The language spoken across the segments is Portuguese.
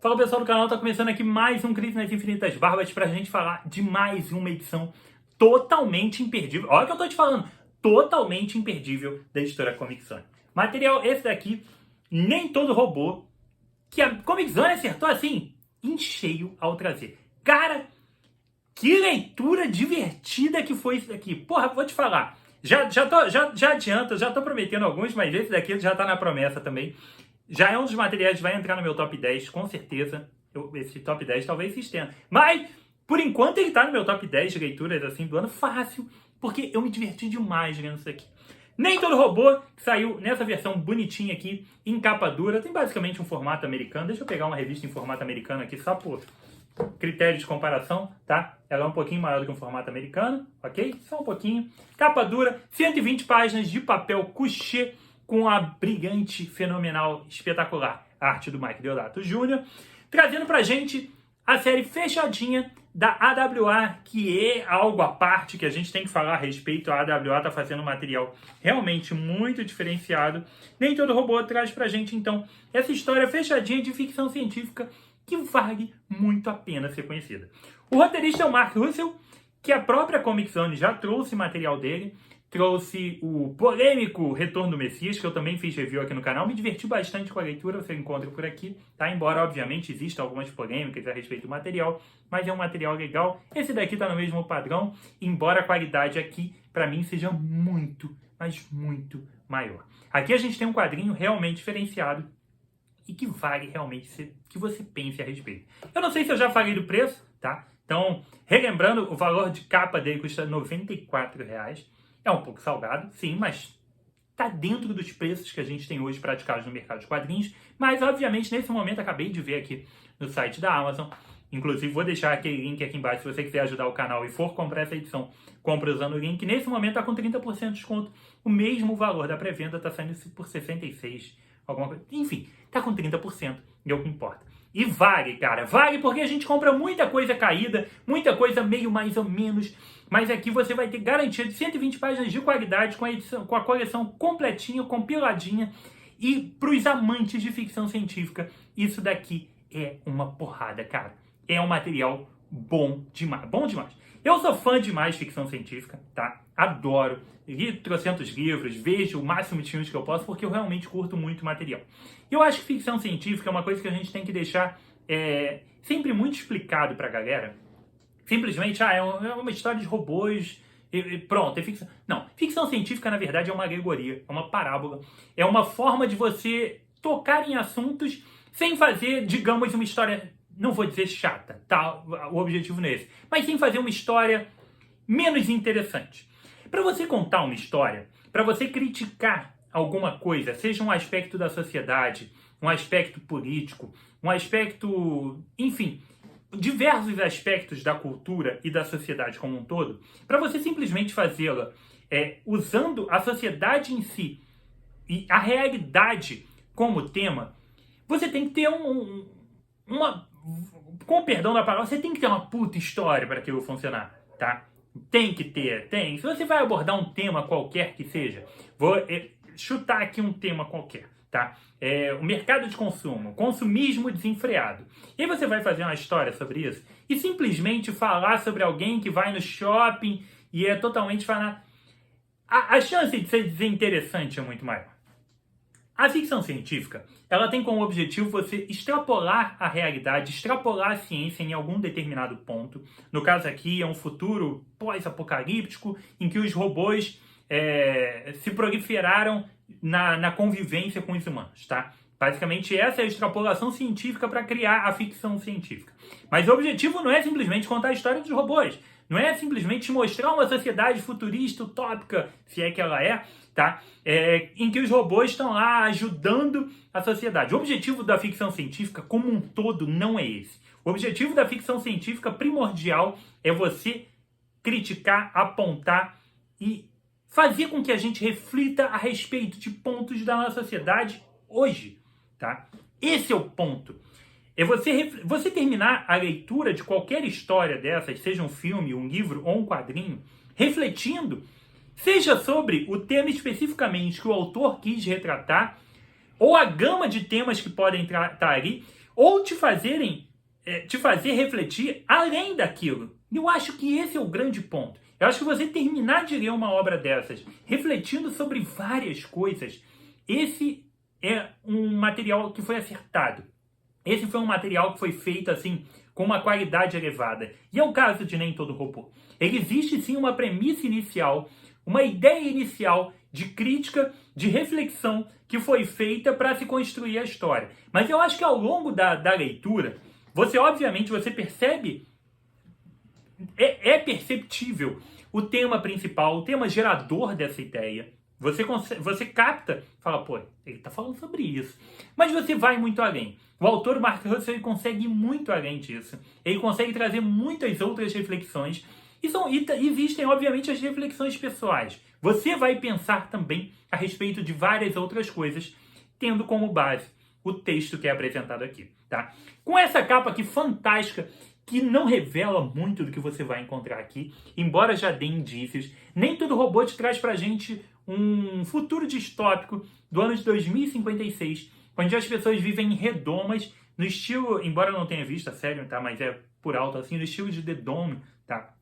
Fala pessoal do canal, tá começando aqui mais um Crise nas Infinitas Barbas pra gente falar de mais uma edição totalmente imperdível. Olha o que eu tô te falando, totalmente imperdível da editora Comic Zone. Material esse daqui, nem todo robô, que a Comic Zone acertou assim, em cheio ao trazer. Cara, que leitura divertida que foi isso daqui. Porra, vou te falar, já adianta, já tô prometendo alguns, mas esse daqui já tá na promessa também. Já é um dos materiais que vai entrar no meu top 10, com certeza. Esse top 10 talvez se estenda. Mas, por enquanto, ele tá no meu top 10 de leituras assim, do ano fácil, porque eu me diverti demais lendo isso aqui. Nem todo robô que saiu nessa versão bonitinha aqui, em capa dura. Tem basicamente um formato americano. Deixa eu pegar uma revista em formato americano aqui, só por critério de comparação, tá? Ela é um pouquinho maior do que um formato americano, ok? Só um pouquinho. Capa dura, 120 páginas de papel couché, com a brilhante, fenomenal, espetacular arte do Mike Deodato Jr., trazendo pra gente a série fechadinha da AWA, que é algo à parte que a gente tem que falar a respeito. A AWA tá fazendo um material realmente muito diferenciado. Nem todo robô traz pra gente, então, essa história fechadinha de ficção científica que vale muito a pena ser conhecida. O roteirista é o Mark Russell, que a própria Comic Zone já trouxe material dele. Trouxe o polêmico Retorno do Messias, que eu também fiz review aqui no canal. Me diverti bastante com a leitura, você encontra por aqui, tá? Embora, obviamente, existam algumas polêmicas a respeito do material, mas é um material legal. Esse daqui tá no mesmo padrão, embora a qualidade aqui, pra mim, seja muito, mas muito maior. Aqui a gente tem um quadrinho realmente diferenciado e que vale realmente que você pense a respeito. Eu não sei se eu já falei do preço, tá? Então, relembrando, o valor de capa dele custa R$ 94,00. É um pouco salgado, sim, mas está dentro dos preços que a gente tem hoje praticados no mercado de quadrinhos. Mas, obviamente, nesse momento, acabei de ver aqui no site da Amazon. Inclusive, vou deixar aquele link aqui embaixo. Se você quiser ajudar o canal e for comprar essa edição, compra usando o link. Nesse momento, está com 30% de desconto. O mesmo valor da pré-venda está saindo por 66, alguma coisa. Enfim, está com 30%, é o que importa. E vale, cara, vale porque a gente compra muita coisa caída, muita coisa meio mais ou menos, mas aqui você vai ter garantia de 120 páginas de qualidade, com a edição, com a coleção completinha, compiladinha, e para os amantes de ficção científica, isso daqui é uma porrada, cara. É um material bom demais, bom demais. Eu sou fã demais de ficção científica, tá? Adoro. Li trocentos livros, vejo o máximo de filmes que eu posso, porque eu realmente curto muito material. Eu acho que ficção científica é uma coisa que a gente tem que deixar sempre muito explicado pra galera. Simplesmente, é uma história de robôs e pronto, é ficção. Não, ficção científica, na verdade, é uma alegoria, é uma parábola. É uma forma de você tocar em assuntos sem fazer, digamos, uma história, não vou dizer chata, tá? O objetivo não é esse. Mas sem fazer uma história menos interessante. Para você contar uma história, para você criticar alguma coisa, seja um aspecto da sociedade, um aspecto político, um aspecto, enfim, diversos aspectos da cultura e da sociedade como um todo, para você simplesmente fazê-la usando a sociedade em si e a realidade como tema, você tem que ter com o perdão da palavra, você tem que ter uma puta história para aquilo funcionar, tá? Tem que ter, tem. Se você vai abordar um tema qualquer que seja, vou chutar aqui um tema qualquer, tá? O mercado de consumo, consumismo desenfreado. E aí você vai fazer uma história sobre isso e simplesmente falar sobre alguém que vai no shopping e é totalmente falar. A chance de ser desinteressante é muito maior. A ficção científica, ela tem como objetivo você extrapolar a realidade, extrapolar a ciência em algum determinado ponto. No caso aqui, é um futuro pós-apocalíptico em que os robôs se proliferaram na convivência com os humanos, tá? Basicamente, essa é a extrapolação científica para criar a ficção científica. Mas o objetivo não é simplesmente contar a história dos robôs. Não é simplesmente mostrar uma sociedade futurista, utópica, se é que ela é, tá? Em que os robôs estão lá ajudando a sociedade. O objetivo da ficção científica como um todo não é esse. O objetivo da ficção científica primordial é você criticar, apontar e fazer com que a gente reflita a respeito de pontos da nossa sociedade hoje, tá? Esse é o ponto. É você terminar a leitura de qualquer história dessas, seja um filme, um livro ou um quadrinho, refletindo, seja sobre o tema especificamente que o autor quis retratar, ou a gama de temas que podem estar ali, ou te fazer refletir além daquilo. Eu acho que esse é o grande ponto. Eu acho que você terminar de ler uma obra dessas, refletindo sobre várias coisas, esse é um material que foi acertado. Esse foi um material que foi feito assim, com uma qualidade elevada. E é o caso de Nem Todo Robô. Ele existe sim uma premissa inicial, uma ideia inicial de crítica, de reflexão que foi feita para se construir a história. Mas eu acho que ao longo da leitura, obviamente você percebe, é perceptível o tema principal, o tema gerador dessa ideia. Você capta, fala, pô, ele está falando sobre isso. Mas você vai muito além. O autor Mark Russell ele consegue ir muito além disso. Ele consegue trazer muitas outras reflexões. E existem, obviamente, as reflexões pessoais. Você vai pensar também a respeito de várias outras coisas, tendo como base o texto que é apresentado aqui. Tá? Com essa capa aqui fantástica, que não revela muito do que você vai encontrar aqui, embora já dê indícios, Nem Todo Robô te traz pra gente um futuro distópico do ano de 2056, onde as pessoas vivem em redomas, no estilo, embora eu não tenha visto a série, tá? Mas é por alto assim, no estilo de The Dome, tá?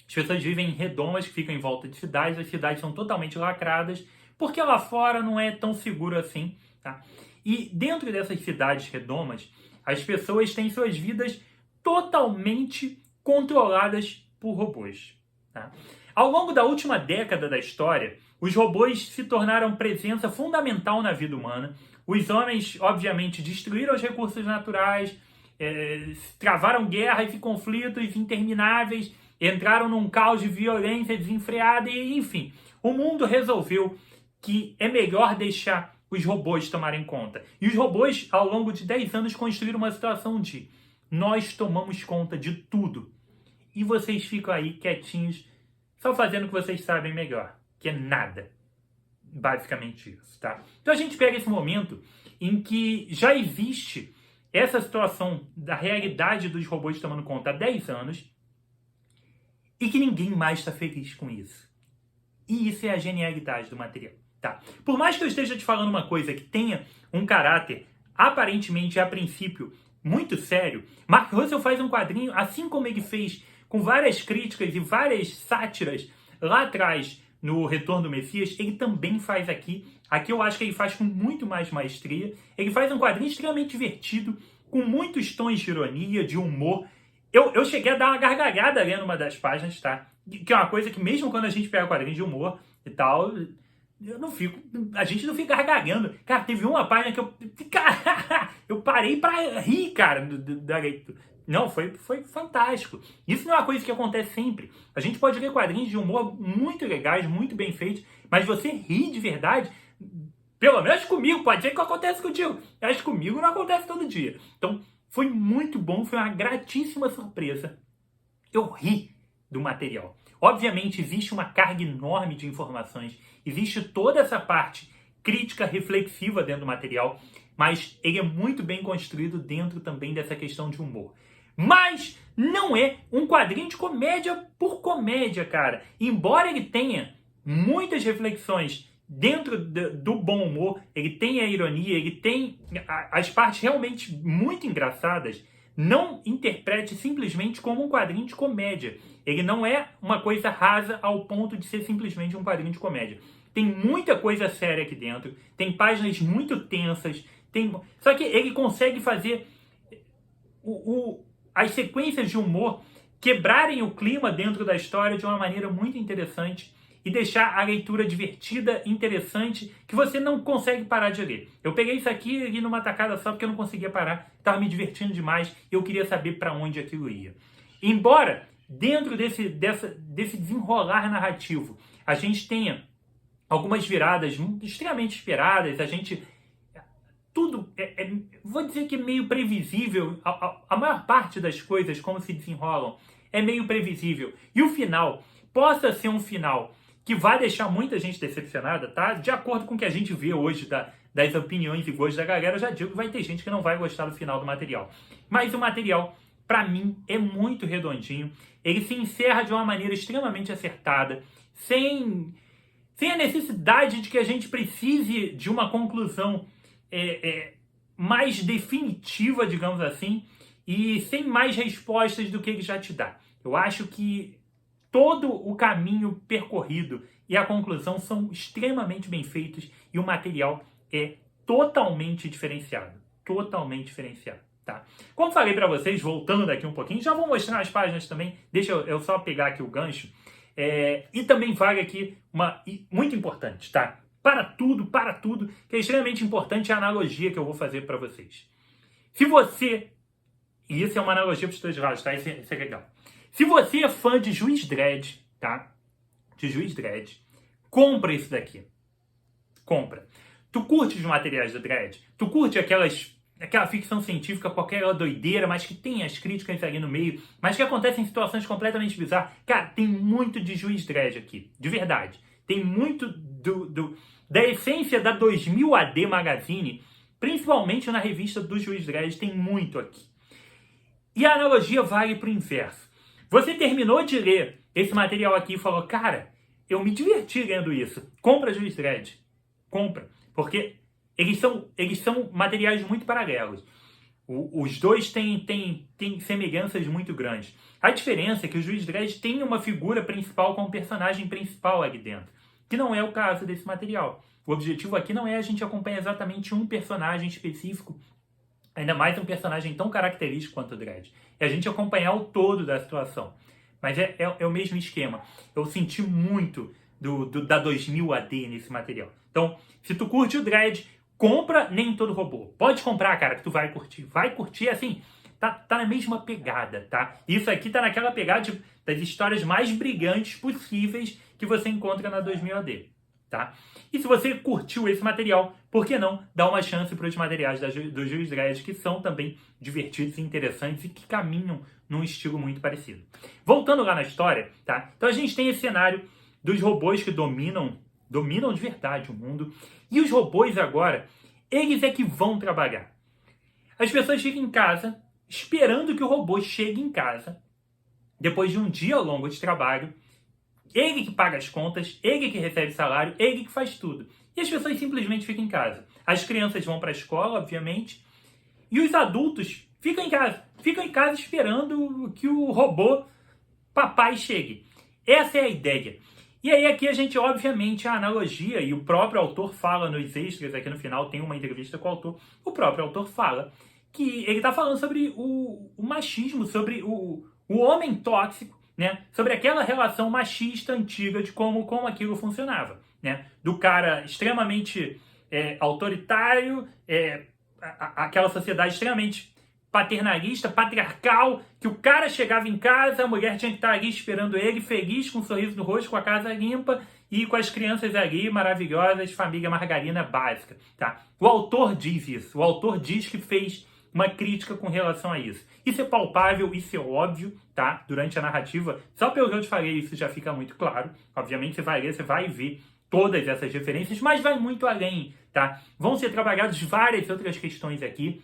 As pessoas vivem em redomas que ficam em volta de cidades, as cidades são totalmente lacradas, porque lá fora não é tão seguro assim, tá? E dentro dessas cidades redomas, as pessoas têm suas vidas totalmente controladas por robôs. Tá? Ao longo da última década da história, os robôs se tornaram presença fundamental na vida humana. Os homens, obviamente, destruíram os recursos naturais, travaram guerras e conflitos intermináveis, entraram num caos de violência desenfreada e, enfim, o mundo resolveu que é melhor deixar os robôs tomarem conta. E os robôs, ao longo de 10 anos, construíram uma situação de nós tomamos conta de tudo. E vocês ficam aí quietinhos, só fazendo o que vocês sabem melhor, que é nada. Basicamente isso, tá? Então a gente pega esse momento em que já existe essa situação da realidade dos robôs tomando conta há 10 anos e que ninguém mais está feliz com isso. E isso é a genialidade do material, tá? Por mais que eu esteja te falando uma coisa que tenha um caráter aparentemente, a princípio, muito sério, Mark Russell faz um quadrinho, assim como ele fez com várias críticas e várias sátiras lá atrás no Retorno do Messias, ele também faz aqui. Aqui eu acho que ele faz com muito mais maestria. Ele faz um quadrinho extremamente divertido, com muitos tons de ironia, de humor. Eu cheguei a dar uma gargalhada lendo uma das páginas, tá? Que é uma coisa que mesmo quando a gente pega quadrinho de humor e tal, a gente não fica gargalhando. Cara, teve uma página que eu parei pra rir, cara, da leitura. Não, foi fantástico. Isso não é uma coisa que acontece sempre. A gente pode ler quadrinhos de humor muito legais, muito bem feitos, mas você ri de verdade, pelo menos comigo, pode ser que acontece contigo, mas comigo não acontece todo dia. Então, foi muito bom, foi uma gratíssima surpresa. Eu ri do material. Obviamente, existe uma carga enorme de informações, existe toda essa parte crítica, reflexiva dentro do material, mas ele é muito bem construído dentro também dessa questão de humor. Mas não é um quadrinho de comédia por comédia, cara. Embora ele tenha muitas reflexões dentro do bom humor, ele tem a ironia, ele tem as partes realmente muito engraçadas. Não interprete simplesmente como um quadrinho de comédia. Ele não é uma coisa rasa ao ponto de ser simplesmente um quadrinho de comédia. Tem muita coisa séria aqui dentro, tem páginas muito tensas, só que ele consegue fazer as sequências de humor quebrarem o clima dentro da história de uma maneira muito interessante e deixar a leitura divertida, interessante, que você não consegue parar de ler. Eu peguei isso aqui e li numa tacada só porque eu não conseguia parar, estava me divertindo demais e eu queria saber para onde aquilo ia. Embora dentro desse desenrolar narrativo a gente tenha algumas viradas extremamente esperadas, tudo, vou dizer que é meio previsível, a maior parte das coisas, como se desenrolam, é meio previsível. E o final possa ser um final que vai deixar muita gente decepcionada, tá? De acordo com o que a gente vê hoje das opiniões e gostos da galera, eu já digo que vai ter gente que não vai gostar do final do material. Mas o material, para mim, é muito redondinho. Ele se encerra de uma maneira extremamente acertada, sem a necessidade de que a gente precise de uma conclusão mais definitiva, digamos assim, e sem mais respostas do que ele já te dá. Eu acho que todo o caminho percorrido e a conclusão são extremamente bem feitos e o material é totalmente diferenciado. Totalmente diferenciado, tá? Como falei para vocês, voltando daqui um pouquinho, já vou mostrar as páginas também, deixa eu só pegar aqui o gancho. E também vale aqui muito importante, tá? Para tudo, que é extremamente importante a analogia que eu vou fazer para vocês. Se você, e isso é uma analogia para os dois lados, tá? Isso é legal. Se você é fã de Juiz Dredd, tá? De Juiz Dredd, compra isso daqui. Compra. Tu curte os materiais do Dredd? Tu curte aquela ficção científica com aquela doideira, mas que tem as críticas ali no meio, mas que acontecem em situações completamente bizarras? Cara, tem muito de Juiz Dredd aqui. De verdade. Tem muito da essência da 2000 AD Magazine, principalmente na revista do Juiz Dredd, tem muito aqui. E a analogia vale para o inverso. Você terminou de ler esse material aqui e falou, cara, eu me diverti lendo isso. Compra Juiz Dredd. Compra. Porque eles são materiais muito paralelos. Os dois têm semelhanças muito grandes. A diferença é que o Juiz Dredd tem uma figura principal como personagem principal ali dentro, que não é o caso desse material. O objetivo aqui não é a gente acompanhar exatamente um personagem específico, ainda mais um personagem tão característico quanto o Dredd. É a gente acompanhar o todo da situação. Mas é o mesmo esquema. Eu senti muito da 2000 AD nesse material. Então, se tu curte o Dredd, compra Nem Todo Robô. Pode comprar, cara, que tu vai curtir. Vai curtir, assim, tá na mesma pegada, tá? Isso aqui tá naquela pegada das histórias mais brilhantes possíveis que você encontra na 2000 AD, tá? E se você curtiu esse material, por que não dar uma chance para os materiais do Juiz Dredd, que são também divertidos e interessantes e que caminham num estilo muito parecido. Voltando lá na história, tá? Então a gente tem esse cenário dos robôs que dominam de verdade o mundo. E os robôs agora, eles é que vão trabalhar. As pessoas ficam em casa, esperando que o robô chegue em casa, depois de um dia longo de trabalho. Ele que paga as contas, ele que recebe salário, ele que faz tudo. E as pessoas simplesmente ficam em casa. As crianças vão para a escola, obviamente, e os adultos ficam em casa esperando que o robô papai chegue. Essa é a ideia. E aí aqui a gente, obviamente, a analogia, e o próprio autor fala nos extras, aqui no final tem uma entrevista com o autor, o próprio autor fala que ele está falando sobre o machismo, sobre o homem tóxico, né? Sobre aquela relação machista antiga de como aquilo funcionava, né? Do cara extremamente autoritário, aquela sociedade extremamente paternalista, patriarcal, que o cara chegava em casa, a mulher tinha que estar ali esperando ele, feliz, com um sorriso no rosto, com a casa limpa e com as crianças ali, maravilhosas, família margarina básica, tá? O autor diz isso, o autor diz que fez uma crítica com relação a isso. Isso é palpável, isso é óbvio, tá? Durante a narrativa, só pelo que eu te falei, isso já fica muito claro. Obviamente, você vai ler, você vai ver todas essas referências, mas vai muito além, tá? Vão ser trabalhadas várias outras questões aqui.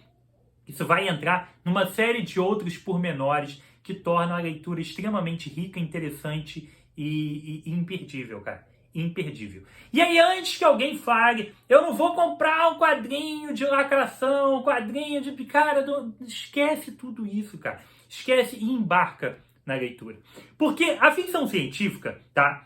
Isso vai entrar numa série de outros pormenores que tornam a leitura extremamente rica, interessante e imperdível, cara. Imperdível. E aí, antes que alguém fale, eu não vou comprar um quadrinho de lacração, um quadrinho de... Cara, esquece tudo isso, cara. Esquece e embarca na leitura. Porque a ficção científica, tá?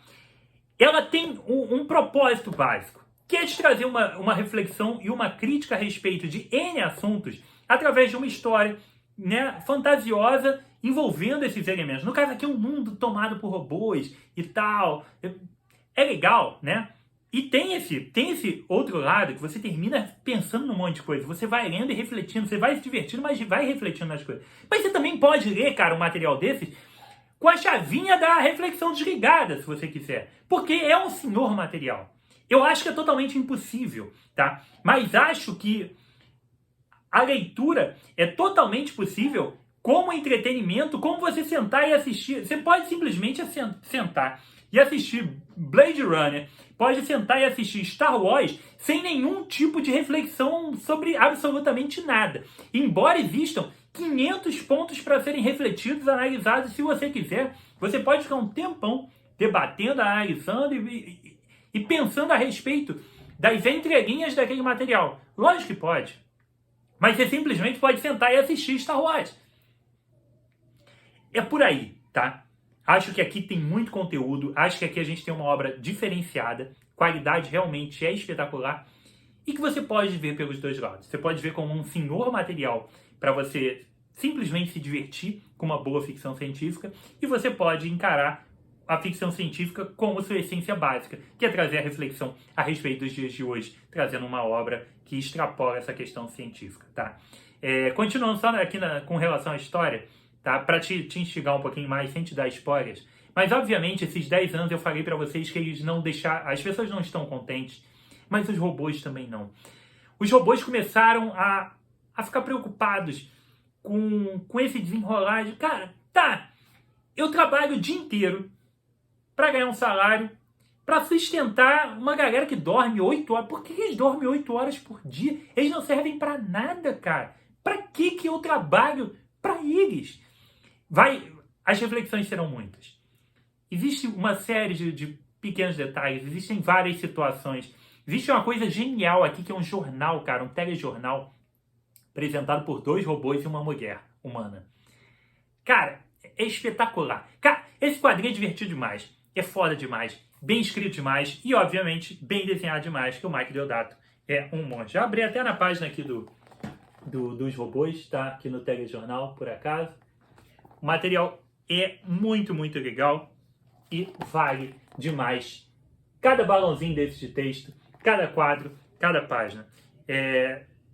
Ela tem um propósito básico, que é de trazer uma reflexão e uma crítica a respeito de N assuntos através de uma história, né, fantasiosa envolvendo esses elementos. No caso aqui, um mundo tomado por robôs e tal. É legal, né? E tem esse outro lado que você termina pensando num monte de coisa. Você vai lendo e refletindo, você vai se divertindo, mas vai refletindo nas coisas. Mas você também pode ler, cara, um material desses com a chavinha da reflexão desligada, se você quiser. Porque é um senhor material. Eu acho que é totalmente impossível, tá? Mas acho que a leitura é totalmente possível como entretenimento, como você sentar e assistir. Você pode simplesmente sentar e assistir Blade Runner, pode sentar e assistir Star Wars sem nenhum tipo de reflexão sobre absolutamente nada. Embora existam 500 pontos para serem refletidos, analisados, se você quiser, você pode ficar um tempão debatendo, analisando e pensando a respeito das entrelinhas daquele material. Lógico que pode. Mas você simplesmente pode sentar e assistir Star Wars. É por aí, tá? Acho que aqui tem muito conteúdo, acho que aqui a gente tem uma obra diferenciada, qualidade realmente é espetacular, e que você pode ver pelos dois lados. Você pode ver como um senhor material para você simplesmente se divertir com uma boa ficção científica, e você pode encarar a ficção científica como sua essência básica, que é trazer a reflexão a respeito dos dias de hoje, trazendo uma obra que extrapola essa questão científica, tá? Continuando só aqui com relação à história, tá? Para te instigar um pouquinho mais, sem te dar spoilers, mas obviamente esses 10 anos eu falei para vocês que eles não deixaram, as pessoas não estão contentes, mas os robôs também não. Os robôs começaram a ficar preocupados com esse desenrolar de, cara, tá, eu trabalho o dia inteiro para ganhar um salário, para sustentar uma galera que dorme 8 horas. Por que eles dormem 8 horas por dia? Eles não servem para nada, cara. Para que eu trabalho para eles? As reflexões serão muitas. Existe uma série de pequenos detalhes, existem várias situações. Existe uma coisa genial aqui que é um jornal, cara, um telejornal, apresentado por 2 robôs e uma mulher humana. Cara, é espetacular. Cara, esse quadrinho é divertido demais. É foda demais, bem escrito demais e, obviamente, bem desenhado demais, que o Mike Deodato é um monte. Já abri até na página aqui dos robôs, tá? Aqui no telejornal, por acaso. O material é muito, muito legal e vale demais. Cada balãozinho desse de texto, cada quadro, cada página.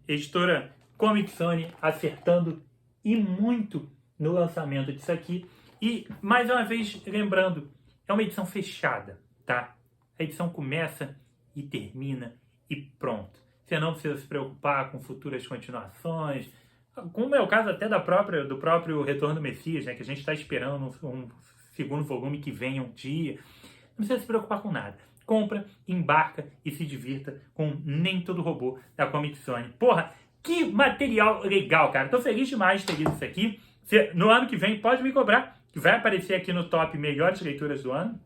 Editora Comic Zone acertando e muito no lançamento disso aqui. E, mais uma vez, lembrando, é uma edição fechada, tá? A edição começa e termina e pronto. Você não precisa se preocupar com futuras continuações, como é o caso até do próprio Retorno do Messias, né? Que a gente está esperando um segundo volume que venha um dia. Não precisa se preocupar com nada. Compra, embarca e se divirta com Nem Todo Robô da Comic Zone. Porra, que material legal, cara. Tô feliz demais de ter lido isso aqui. No ano que vem pode me cobrar, que vai aparecer aqui no top melhores leituras do ano.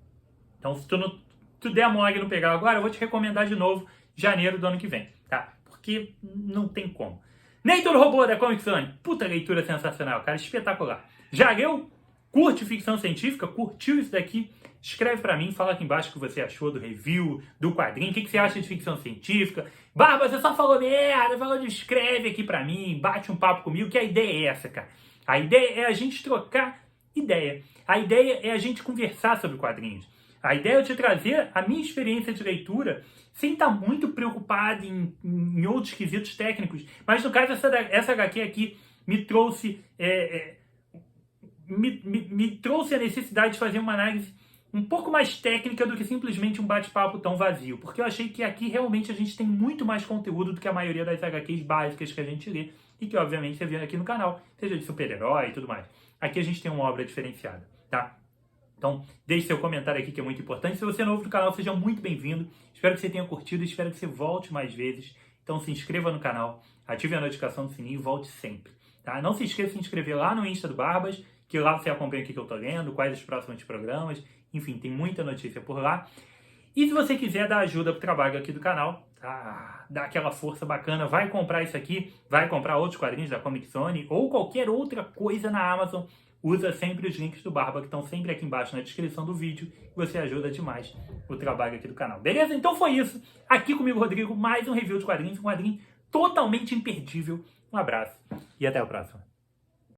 Então, se tu der a mole e não pegar agora, eu vou te recomendar de novo janeiro do ano que vem, tá? Porque não tem como. Nem Todo Robô da Comic Zone. Puta leitura sensacional, cara. Espetacular. Já leu? Curte ficção científica? Curtiu isso daqui? Escreve pra mim, fala aqui embaixo o que você achou do review, do quadrinho, o que você acha de ficção científica. Barba, você só falou merda, escreve aqui pra mim, bate um papo comigo, que a ideia é essa, cara. A ideia é a gente trocar ideia. A ideia é a gente conversar sobre quadrinhos. A ideia é eu te trazer a minha experiência de leitura sem estar muito preocupado em outros quesitos técnicos. Mas no caso, essa HQ aqui me trouxe, me trouxe a necessidade de fazer uma análise um pouco mais técnica do que simplesmente um bate-papo tão vazio. Porque eu achei que aqui realmente a gente tem muito mais conteúdo do que a maioria das HQs básicas que a gente lê. E que, obviamente, você vê aqui no canal, seja de super-herói e tudo mais. Aqui a gente tem uma obra diferenciada, tá? Então, deixe seu comentário aqui, que é muito importante. Se você é novo no canal, seja muito bem-vindo. Espero que você tenha curtido, espero que você volte mais vezes. Então, se inscreva no canal, ative a notificação do sininho e volte sempre, tá? Não se esqueça de se inscrever lá no Insta do Barbas, que lá você acompanha o que eu tô lendo, quais os próximos programas. Enfim, tem muita notícia por lá. E se você quiser dar ajuda pro trabalho aqui do canal, tá? Dá aquela força bacana, vai comprar isso aqui, vai comprar outros quadrinhos da Comic Zone ou qualquer outra coisa na Amazon, usa sempre os links do Barba, que estão sempre aqui embaixo na descrição do vídeo, e você ajuda demais o trabalho aqui do canal. Beleza? Então foi isso. Aqui comigo, Rodrigo, mais um review de quadrinhos, um quadrinho totalmente imperdível. Um abraço e até a próxima.